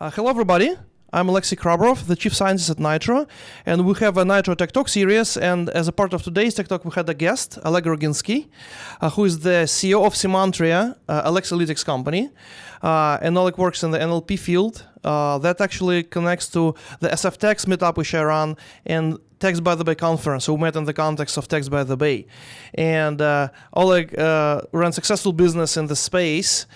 Hello, everybody. I'm Alexy Khrabrov, the Chief Scientist at Nitro, and we have a Nitro Tech Talk series. And as a part of today's Tech Talk, we had a guest, Oleg Rogynskyy, who is the CEO of Semantria, a Lexalytics company. And Oleg works in the NLP field. That actually connects to the SF Text meetup which I run and Text by the Bay conference. So we met in the context of Text by the Bay. And Oleg runs successful business in the space.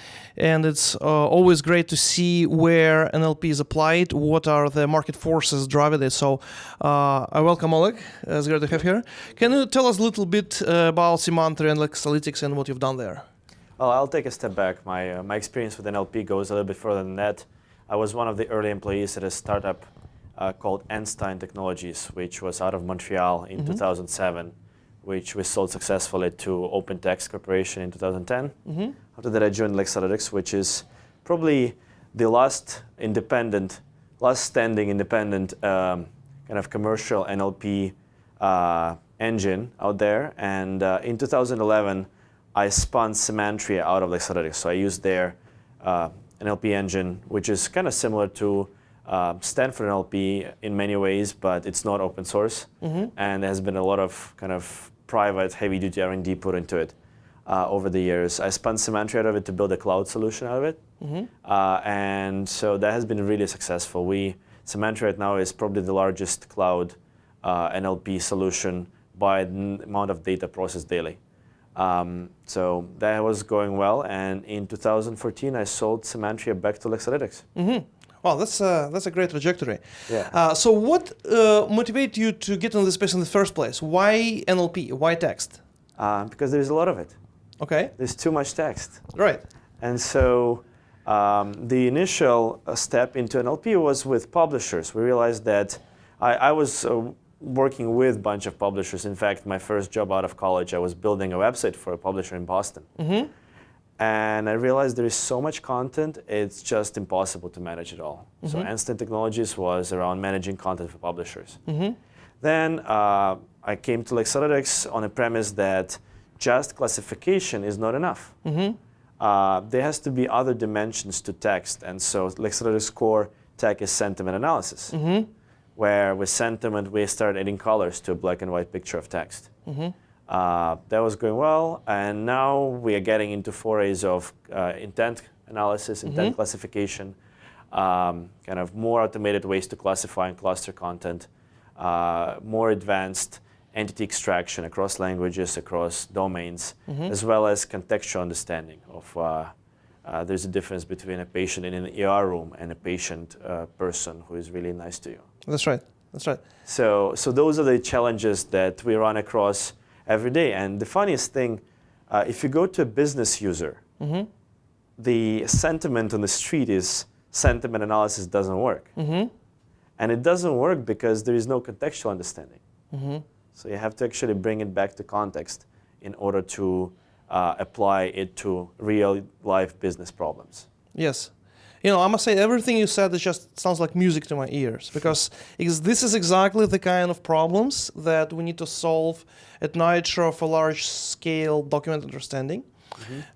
And it's always great to see where NLP is applied, what are the market forces driving it. So I welcome Oleg. It's great to have here. Can you tell us a little bit about Semantria and Lexalytics and what you've done there? Well, I'll take a step back. My experience with NLP goes a little bit further than that. I was one of the early employees at a startup called Einstein Technologies, which was out of Montreal in 2007, which we sold successfully to OpenText Corporation in 2010. After that, I joined Lexalytics, which is probably the last standing independent kind of commercial NLP engine out there. And in 2011, I spun Semantria out of Lexalytics. So I used their NLP engine, which is kind of similar to Stanford NLP in many ways, but it's not open source. And there has been a lot of kind of private heavy-duty R&D put into it over the years. I spun Semantria out of it to build a cloud solution out of it. And so that has been really successful. Semantria right now is probably the largest cloud NLP solution by the amount of data processed daily. So that was going well, and in 2014 I sold Semantria back to Lexalytics. Wow, that's a great trajectory. Yeah. So what motivated you to get into this space in the first place? Why NLP? Why text? Because there's a lot of it. Okay. There's too much text. Right. And so the initial step into NLP was with publishers. We realized that I was working with a bunch of publishers. In fact, my first job out of college, I was building a website for a publisher in Boston. And I realized there is so much content, it's just impossible to manage it all. So Einstein Technologies was around managing content for publishers. Then I came to Lexalytics on a premise that just classification is not enough. There has to be other dimensions to text. And so Lexalytics' core tech is sentiment analysis, where with sentiment, we start adding colors to a black and white picture of text. That was going well, and now we are getting into forays of intent analysis, intent classification, kind of more automated ways to classify and cluster content, more advanced entity extraction across languages, across domains, as well as contextual understanding of there's a difference between a patient in an ER room and a patient person who is really nice to you. That's right. That's right. So those are the challenges that we run across every day. And the funniest thing, if you go to a business user, the sentiment on the street is sentiment analysis doesn't work. And it doesn't work because there is no contextual understanding. So you have to actually bring it back to context in order to apply it to real life business problems. Yes. You know, I must say everything you said, it just sounds like music to my ears, because this is exactly the kind of problems that we need to solve at Nitro for large-scale document understanding,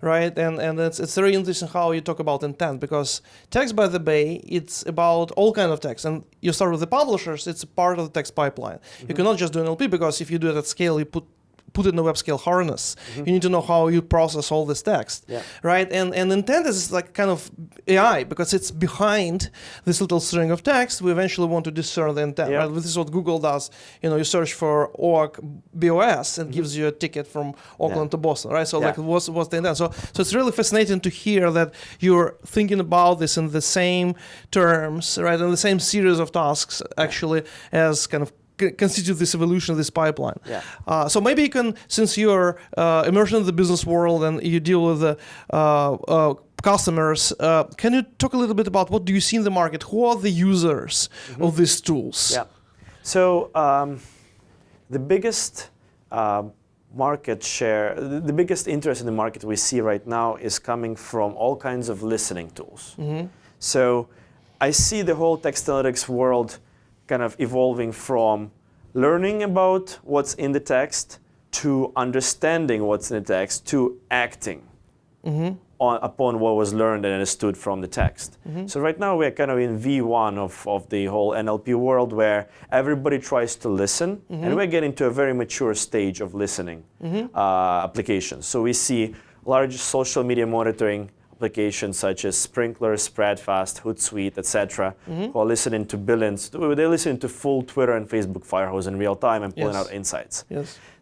right? And it's very interesting how you talk about intent, because Text by the Bay, it's about all kinds of text. And you start with the publishers, it's a part of the text pipeline. You cannot just do NLP, because if you do it at scale, you put it in a web scale harness. You need to know how you process all this text, right? And intent is like kind of AI, because it's behind this little string of text. We eventually want to discern the intent, right? This is what Google does. You know, you search for OAK BOS and gives you a ticket from Auckland to Boston, right? So like, what's the intent? So it's really fascinating to hear that you're thinking about this in the same terms, right? And the same series of tasks actually as kind of constitute this evolution of this pipeline. So maybe you can, since you're immersed in the business world and you deal with the customers, can you talk a little bit about what do you see in the market? Who are the users of these tools? So the biggest market share, the biggest interest in the market we see right now is coming from all kinds of listening tools. So I see the whole text analytics world kind of evolving from learning about what's in the text to understanding what's in the text to acting upon what was learned and understood from the text. So right now we're kind of in V1 of the whole NLP world, where everybody tries to listen, and we're getting to a very mature stage of listening applications. So we see large social media monitoring applications such as Sprinkler, Spreadfast, Hootsuite, etc., who are listening to billions. They're listening to full Twitter and Facebook firehose in real time and pulling out insights.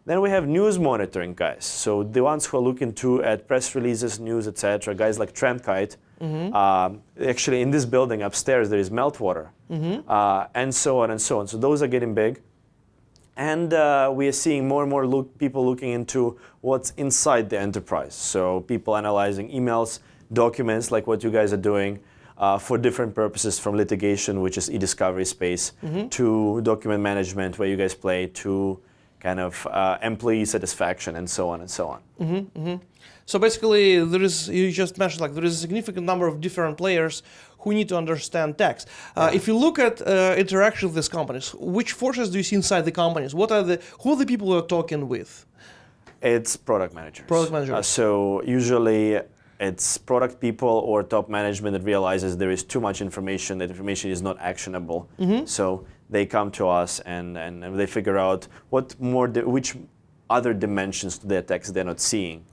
Then we have news monitoring guys. So the ones who are looking at press releases, news, etc., guys like Trendkite. Actually, in this building upstairs, there is Meltwater, and so on and so on. So those are getting big. And we are seeing more and more people looking into what's inside the enterprise. So people analyzing emails, documents like what you guys are doing for different purposes, from litigation, which is e-discovery space, to document management, where you guys play, to kind of employee satisfaction, and so on and so on. So basically, you just mentioned, like, there is a significant number of different players who need to understand text. If you look at interaction with these companies, which forces do you see inside the companies? Who are the people who are talking with? It's product managers. Product managers. So usually it's product people or top management that realizes there is too much information, that information is not actionable. So they come to us and they figure out which other dimensions to their text they're not seeing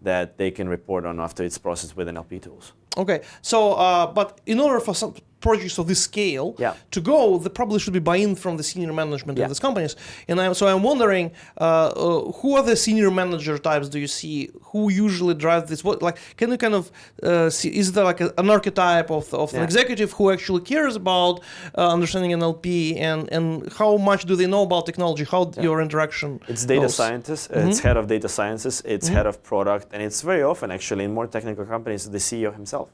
that they can report on after it's processed with NLP tools. Okay, so but in order for some projects of this scale to go, there probably should be buy-in from the senior management of these companies. And so I'm wondering, who are the senior manager types do you see? Who usually drive this? What, like, can you kind of see? Is there like an archetype of an executive who actually cares about understanding NLP, and how much do they know about technology? How your interaction? It's data scientists. It's head of data sciences. It's head of product, and it's very often actually in more technical companies the CEO himself.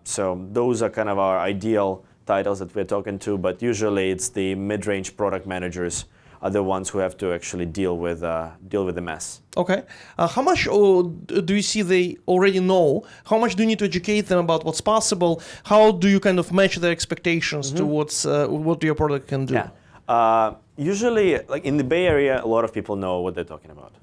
So those are kind of our ideal titles that we're talking to, but usually it's the mid-range product managers are the ones who have to actually deal with the mess. Okay. How much do you see they already know? How much do you need to educate them about what's possible? How do you kind of match their expectations to what your product can do? Usually, like in the Bay Area, a lot of people know what they're talking about.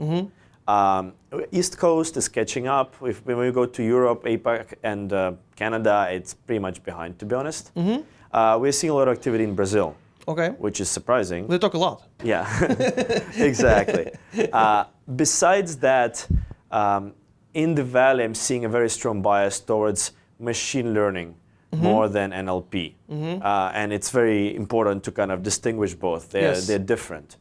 East Coast is catching up. When we go to Europe, APAC, and Canada, it's pretty much behind, to be honest. We're seeing a lot of activity in Brazil, which is surprising. They talk a lot. Yeah, exactly. Besides that, in the Valley, I'm seeing a very strong bias towards machine learning more than NLP. And it's very important to kind of distinguish both. They're different.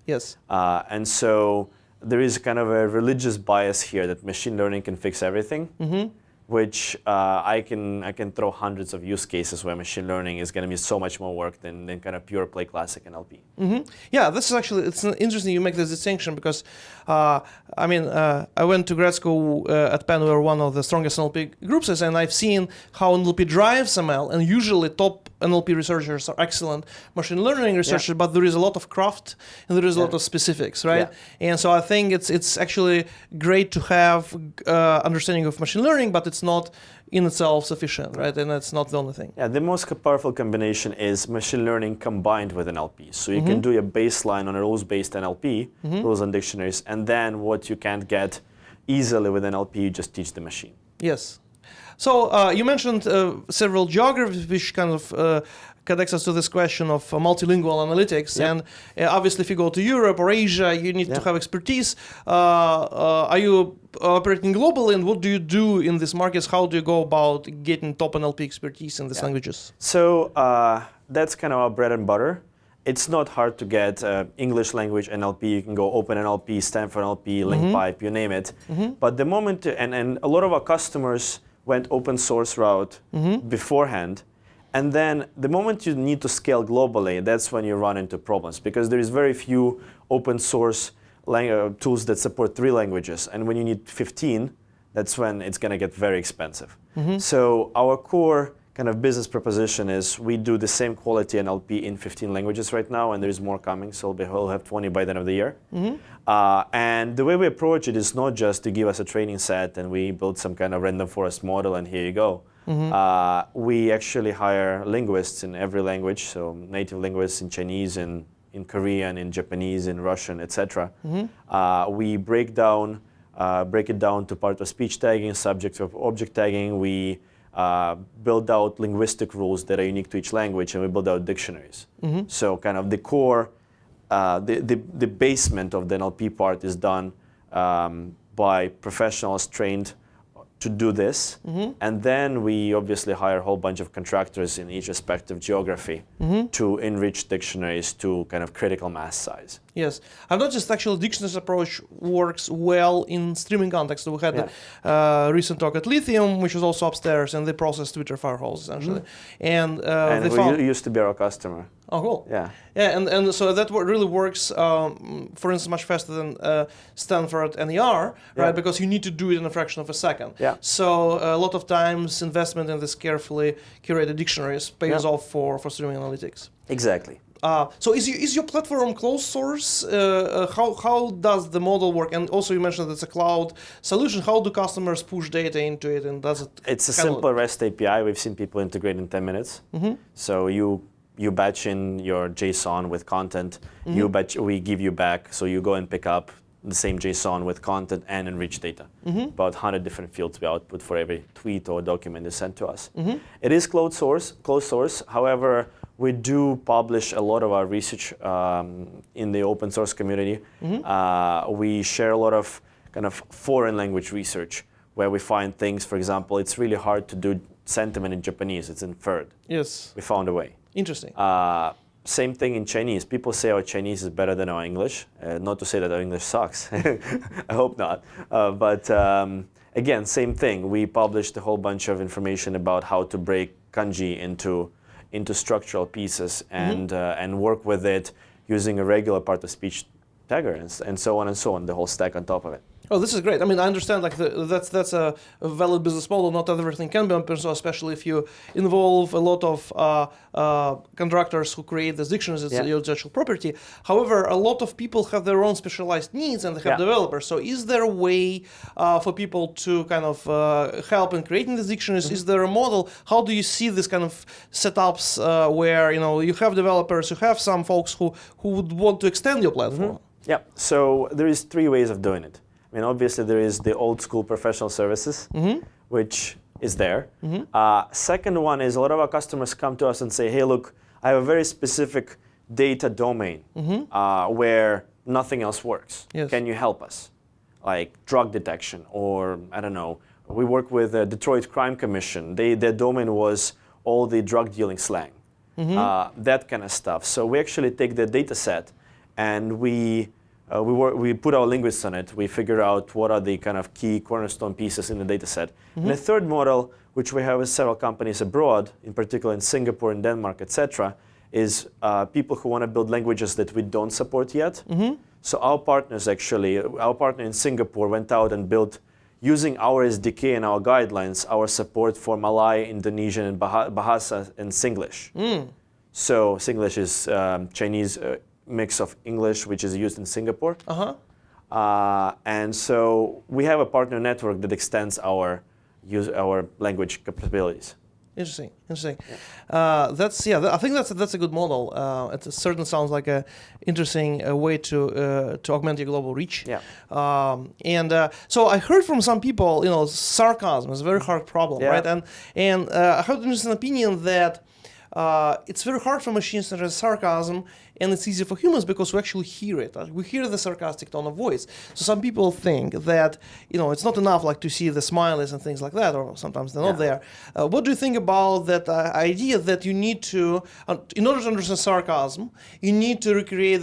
And so there is kind of a religious bias here that machine learning can fix everything, which I can throw hundreds of use cases where machine learning is going to be so much more work than kind of pure play classic NLP. Yeah, this is actually, it's interesting you make this distinction, because I mean, I went to grad school at Penn, where one of the strongest NLP groups is, and I've seen how NLP drives ML, and usually top NLP researchers are excellent machine learning researchers, but there is a lot of craft and there is a lot of specifics, right? And so I think it's actually great to have understanding of machine learning, but it's not in itself sufficient, right? And that's not the only thing. Yeah, the most powerful combination is machine learning combined with NLP. So you can do a baseline on a rules-based NLP, rules and dictionaries, and then what you can't get easily with NLP, you just teach the machine. Yes. So you mentioned several geographies, which kind of connects us to this question of multilingual analytics. And obviously, if you go to Europe or Asia, you need to have expertise. Are you operating globally, and what do you do in these markets? How do you go about getting top NLP expertise in these languages? So that's kind of our bread and butter. It's not hard to get English language NLP. You can go Open NLP, Stanford NLP, LinkPipe, you name it. But the moment, and a lot of our customers went open source route beforehand. And then the moment you need to scale globally, that's when you run into problems, because there is very few open source tools that support 3 languages. And when you need 15, that's when it's going to get very expensive. So our core kind of business proposition is we do the same quality NLP in 15 languages right now, and there's more coming, so we'll have 20 by the end of the year. And the way we approach it is not just to give us a training set and we build some kind of random forest model and here you go. We actually hire linguists in every language, so native linguists in Chinese, in Korean, in Japanese, in Russian, etc. We break down break it down to part of speech tagging, subject of object tagging. We build out linguistic rules that are unique to each language, and we build out dictionaries. So kind of the core, the basement of the NLP part is done by professionals trained to do this, and then we obviously hire a whole bunch of contractors in each respective geography to enrich dictionaries to kind of critical mass size. Yes, I've noticed actually dictionaries approach works well in streaming context. We had a recent talk at Lithium, which was also upstairs, and they process Twitter fireholes essentially. And they found used to be our customer. Oh, cool. Yeah. Yeah, and so that really works, for instance, much faster than Stanford NER, right? Because you need to do it in a fraction of a second. Yeah. So a lot of times investment in this carefully curated dictionaries pays off for streaming analytics. Exactly. So is your platform closed source? How does the model work? And also you mentioned it's a cloud solution. How do customers push data into it, and does it? It's a simple REST API. We've seen people integrate in 10 minutes. So you batch in your JSON with content. We give you back. So you go and pick up the same JSON with content and enrich data. About 100 different fields we output for every tweet or document is sent to us. It is closed source. However, we do publish a lot of our research in the open source community. We share a lot of kind of foreign language research where we find things. For example, it's really hard to do sentiment in Japanese. It's inferred. Yes. We found a way. Interesting. Same thing in Chinese. People say our Chinese is better than our English. Not to say that our English sucks. I hope not. But again, same thing. We published a whole bunch of information about how to break kanji into structural pieces and work with it using a regular part of speech tagger and so on, the whole stack on top of it. Oh, this is great. I mean, I understand like that's a valid business model. Not everything can be open source, especially if you involve a lot of contractors who create these dictionaries. It's your intellectual property. However, a lot of people have their own specialized needs and they have developers. So is there a way for people to kind of help in creating these dictionaries? Is there a model? How do you see this kind of setups where you have developers, you have some folks who would want to extend your platform? Yeah, so there is 3 ways of doing it. I mean, obviously there is the old school professional services, which is there. Second one is a lot of our customers come to us and say, hey, look, I have a very specific data domain where nothing else works. Yes. Can you help us? Like drug detection, or I don't know, we work with the Detroit Crime Commission. Their domain was all the drug dealing slang, that kind of stuff. So we actually take the data set and we put our linguists on it. We figure out what are the kind of key cornerstone pieces in the data set. And the third model, which we have with several companies abroad, in particular in Singapore and Denmark, etc., is people who want to build languages that we don't support yet. So our partner in Singapore went out and built, using our SDK and our guidelines, our support for Malay, Indonesian, and Bahasa and Singlish. So Singlish is Chinese mix of English, which is used in Singapore. And so we have a partner network that extends our language capabilities. Interesting. I think that's a good model. It certainly sounds like a interesting way to augment your global reach. So I heard from some people, sarcasm is a very hard problem, right? And I heard an interesting opinion that it's very hard for machines to understand sarcasm, and it's easy for humans because we actually hear it. We hear the sarcastic tone of voice. So some people think that it's not enough like to see the smileys and things like that, or sometimes they're not there. What do you think about that idea that you need to, in order to understand sarcasm, you need to recreate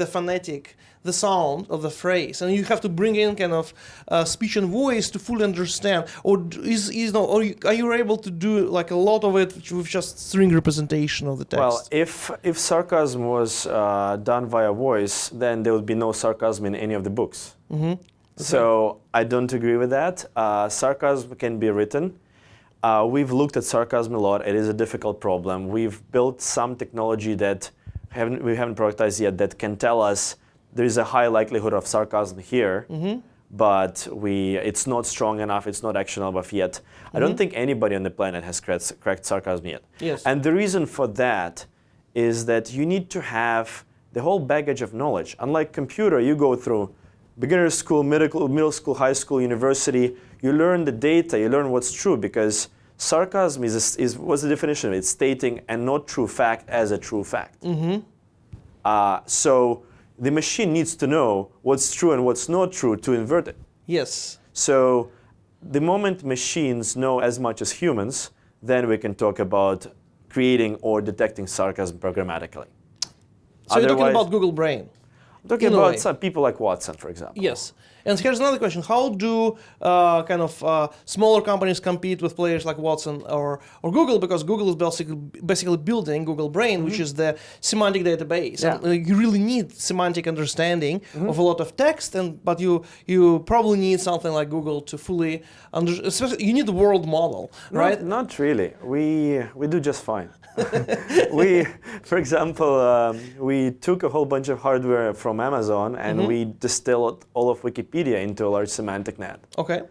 the sound of the phrase, and you have to bring in kind of speech and voice to fully understand, or are you able to do like a lot of it with just string representation of the text? Well, if sarcasm was done via voice, then there would be no sarcasm in any of the books. So I don't agree with that. Sarcasm can be written. We've looked at sarcasm a lot. It is a difficult problem. We've built some technology that we haven't productized yet that can tell us there is a high likelihood of sarcasm here, but it's not strong enough, it's not actionable yet. I don't think anybody on the planet has cracked sarcasm yet. Yes. And the reason for that is that you need to have the whole baggage of knowledge. Unlike computer, you go through beginner school, middle school, high school, university, you learn the data, you learn what's true, because sarcasm is what's the definition of it? It's stating a not true fact as a true fact. So the machine needs to know what's true and what's not true to invert it. Yes. So the moment machines know as much as humans, then we can talk about creating or detecting sarcasm programmatically. So you're talking about Google Brain? I'm talking about some people like Watson, for example. Yes. And here's another question. How do smaller companies compete with players like Watson or Google? Because Google is basically building Google Brain, which is the semantic database. Yeah. And, you really need semantic understanding of a lot of text, but you probably need something like Google to fully understand. Especially, you need the world model, right? Not really. We do just fine. For example, we took a whole bunch of hardware from Amazon and we distilled all of Wikipedia into a large semantic net. Okay.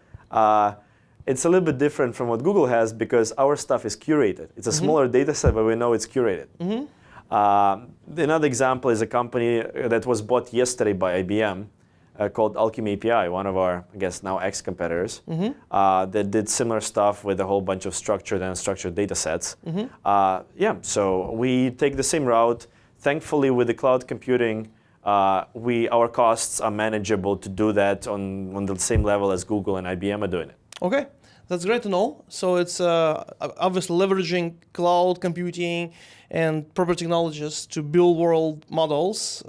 It's a little bit different from what Google has because our stuff is curated. It's a smaller data set, but we know it's curated. Another example is a company that was bought yesterday by IBM called Alchemy API, one of our, I guess, now ex-competitors, that did similar stuff with a whole bunch of structured and unstructured data sets. So we take the same route. Thankfully, with the cloud computing, our costs are manageable to do that on the same level as Google and IBM are doing it. Okay, that's great to know. So it's obviously leveraging cloud computing and proper technologies to build world models.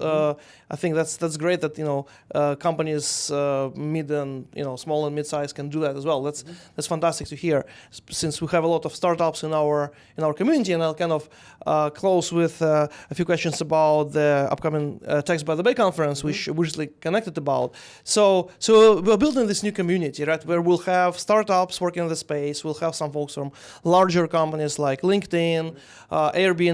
I think that's great that companies mid and small and mid-size can do that as well. That's fantastic to hear. Since we have a lot of startups in our community, and I'll kind of close with a few questions about the upcoming Text by the Bay conference, which we're recently connected about. So we're building this new community, right, where we'll have startups working in the space. We'll have some folks from larger companies like LinkedIn, Airbnb,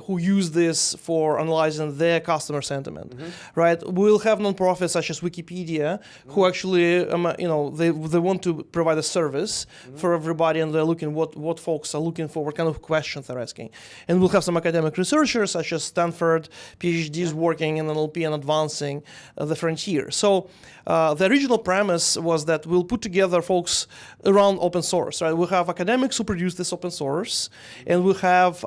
who use this for analyzing their customer sentiment, right? We'll have nonprofits such as Wikipedia, who actually, they want to provide a service for everybody, and they're looking what folks are looking for, what kind of questions they're asking. And we'll have some academic researchers such as Stanford PhDs working in NLP and advancing the frontier. So the original premise was that we'll put together folks around open source, right? We'll have academics who produce this open source, and we'll have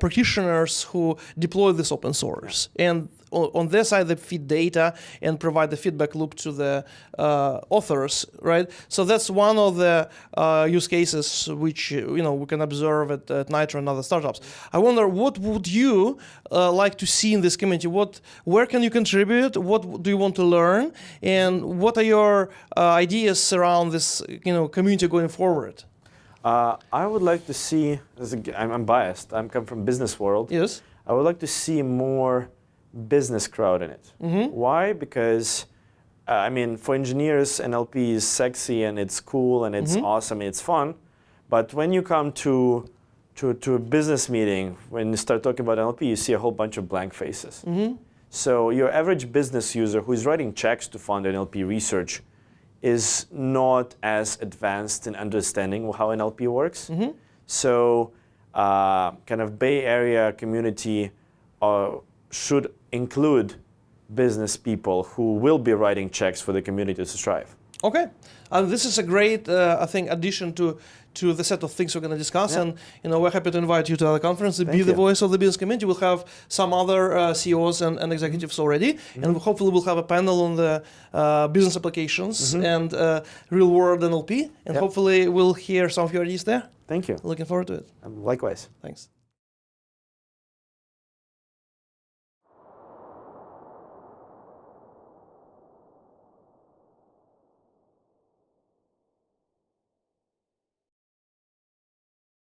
practitioners who deploy this open source. And on their side, they feed data and provide the feedback loop to the authors, right? So that's one of the use cases which we can observe at Nitro and other startups. I wonder, what would you like to see in this community? Where can you contribute? What do you want to learn? And what are your ideas around this community going forward? I would like to see, I'm biased, I come from business world. Yes. I would like to see more business crowd in it. Why? Because, for engineers, NLP is sexy and it's cool and it's awesome and it's fun. But when you come to a business meeting, when you start talking about NLP, you see a whole bunch of blank faces. So your average business user who is writing checks to fund NLP research is not as advanced in understanding how NLP works. So kind of Bay Area community should include business people who will be writing checks for the community to strive. Okay, this is a great, I think, addition to the set of things we're going to discuss, and we're happy to invite you to our conference to be the voice of the business community. We'll have some other CEOs and executives already, and hopefully we'll have a panel on the business applications and real-world NLP, and hopefully we'll hear some of your ideas there. Thank you. Looking forward to it. Likewise. Thanks.